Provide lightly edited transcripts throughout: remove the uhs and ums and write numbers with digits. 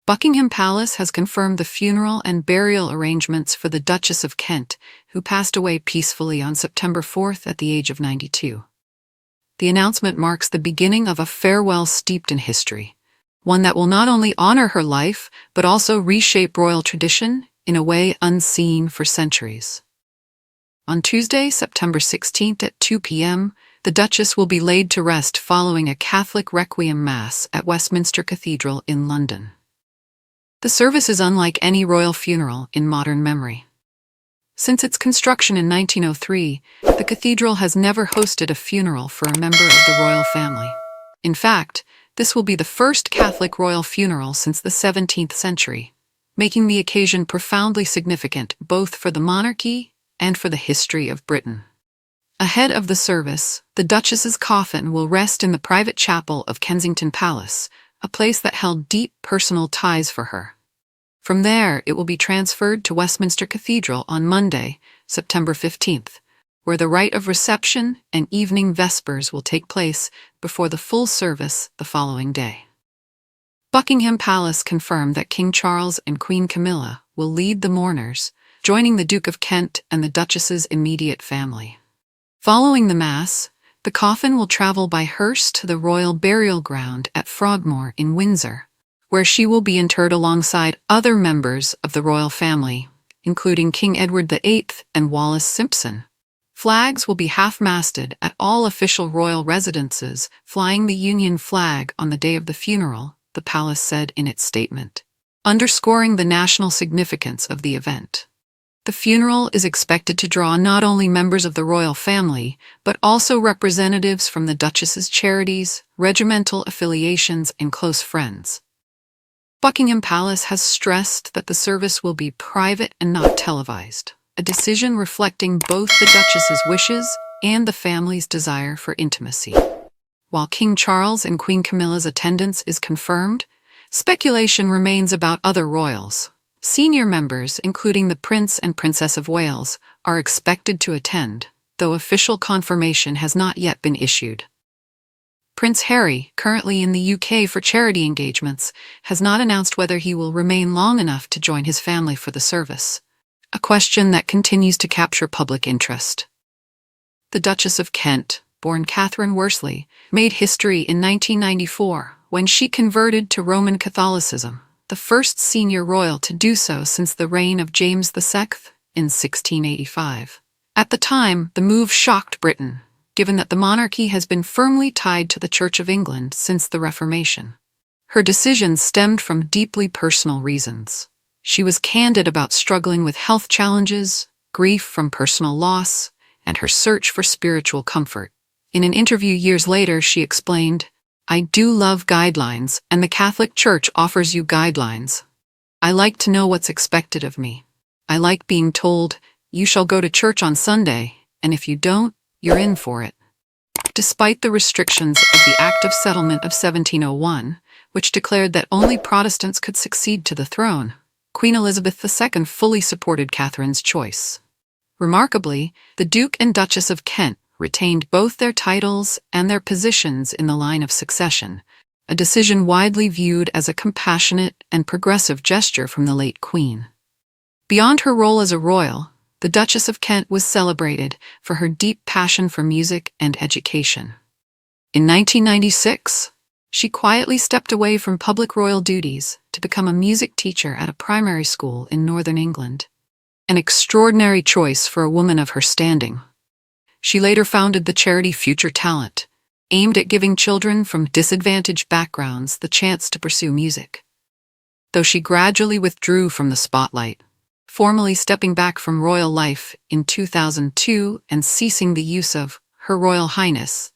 Buckingham Palace has confirmed the funeral and burial arrangements for the Duchess of Kent, who passed away peacefully on September 4th at the age of 92. The announcement marks the beginning of a farewell steeped in history, one that will not only honor her life, but also reshape royal tradition in a way unseen for centuries. On Tuesday, September 16th at 2 p.m., the Duchess will be laid to rest following a Catholic Requiem Mass at Westminster Cathedral in London. The service is unlike any royal funeral in modern memory. Since its construction in 1903, the cathedral has never hosted a funeral for a member of the royal family. In fact, this will be the first Catholic royal funeral since the 17th century, making the occasion profoundly significant both for the monarchy and for the history of Britain. Ahead of the service, the Duchess's coffin will rest in the private chapel of Kensington Palace, a place that held deep personal ties for her. From there, it will be transferred to Westminster Cathedral on Monday, September 15th, where the rite of reception and evening vespers will take place before the full service the following day. Buckingham Palace confirmed that King Charles and Queen Camilla will lead the mourners, joining the Duke of Kent and the Duchess's immediate family. Following the Mass, the coffin will travel by hearse to the Royal Burial Ground at Frogmore in Windsor, where she will be interred alongside other members of the royal family, including King Edward VIII and Wallis Simpson. Flags will be half-masted at all official royal residences, flying the Union flag on the day of the funeral, the palace said in its statement, underscoring the national significance of the event. The funeral is expected to draw not only members of the royal family, but also representatives from the Duchess's charities, regimental affiliations, and close friends. Buckingham Palace has stressed that the service will be private and not televised, a decision reflecting both the Duchess's wishes and the family's desire for intimacy. While King Charles and Queen Camilla's attendance is confirmed, speculation remains about other royals. Senior members, including the Prince and Princess of Wales, are expected to attend, though official confirmation has not yet been issued. Prince Harry, currently in the UK for charity engagements, has not announced whether he will remain long enough to join his family for the service, a question that continues to capture public interest. The Duchess of Kent, born Catherine Worsley, made history in 1994 when she converted to Roman Catholicism, the first senior royal to do so since the reign of James VI in 1685. At the time, the move shocked Britain, given that the monarchy has been firmly tied to the Church of England since the Reformation. Her decision stemmed from deeply personal reasons. She was candid about struggling with health challenges, grief from personal loss, and her search for spiritual comfort. In an interview years later, she explained, "I do love guidelines, and the Catholic Church offers you guidelines. I like to know what's expected of me. I like being told, you shall go to church on Sunday, and if you don't, you're in for it." Despite the restrictions of the Act of Settlement of 1701, which declared that only Protestants could succeed to the throne, Queen Elizabeth II fully supported Catherine's choice. Remarkably, the Duke and Duchess of Kent retained both their titles and their positions in the line of succession, a decision widely viewed as a compassionate and progressive gesture from the late Queen. Beyond her role as a royal, the Duchess of Kent was celebrated for her deep passion for music and education. In 1996, she quietly stepped away from public royal duties to become a music teacher at a primary school in northern England, an extraordinary choice for a woman of her standing. She later founded the charity Future Talent, aimed at giving children from disadvantaged backgrounds the chance to pursue music. Though she gradually withdrew from the spotlight, formally stepping back from royal life in 2002 and ceasing the use of Her Royal Highness,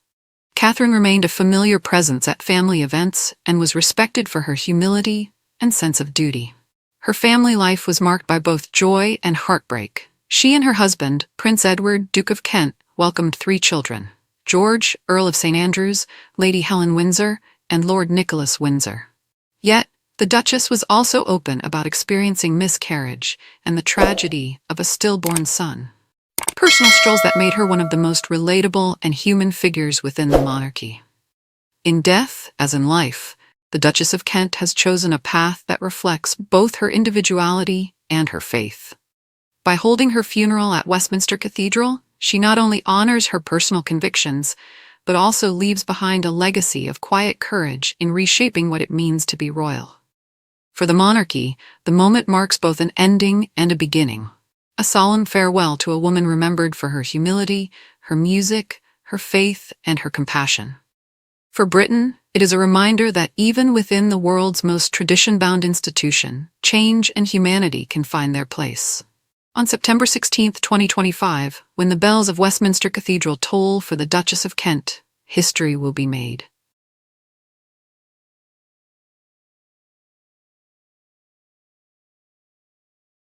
Catherine remained a familiar presence at family events and was respected for her humility and sense of duty. Her family life was marked by both joy and heartbreak. She and her husband, Prince Edward, Duke of Kent, welcomed 3 children: George, Earl of St. Andrews, Lady Helen Windsor, and Lord Nicholas Windsor. Yet, the Duchess was also open about experiencing miscarriage and the tragedy of a stillborn son. Personal strolls that made her one of the most relatable and human figures within the monarchy. In death, as in life, the Duchess of Kent has chosen a path that reflects both her individuality and her faith. By holding her funeral at Westminster Cathedral, she not only honors her personal convictions, but also leaves behind a legacy of quiet courage in reshaping what it means to be royal. For the monarchy, the moment marks both an ending and a beginning, a solemn farewell to a woman remembered for her humility, her music, her faith, and her compassion. For Britain, it is a reminder that even within the world's most tradition-bound institution, change and humanity can find their place. On September 16, 2025, when the bells of Westminster Cathedral toll for the Duchess of Kent, history will be made.